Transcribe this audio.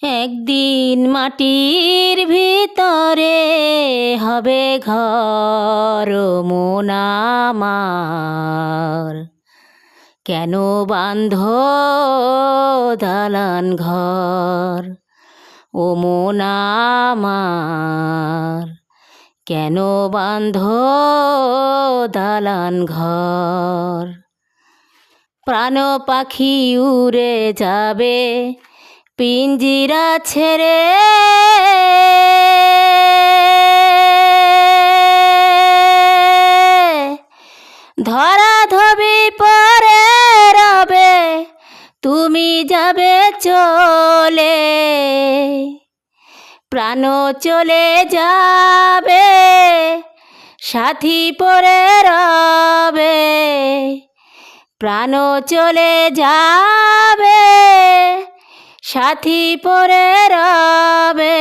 একদিন মাটির ভিতরে হবে ঘর ও মন আমার। কেন বাঁধ দালান ঘর ও মন আমার? কেন বাঁধ দালান ঘর? প্রাণ পাখি উড়ে যাবে পিঞ্জিরা ছেড়ে, ধরাধবি পরে রবে তুমি যাবে চলে। প্রাণ চলে যাবে সাথী পরে রবে, প্রাণ চলে যাবে সাথী পরে রবে।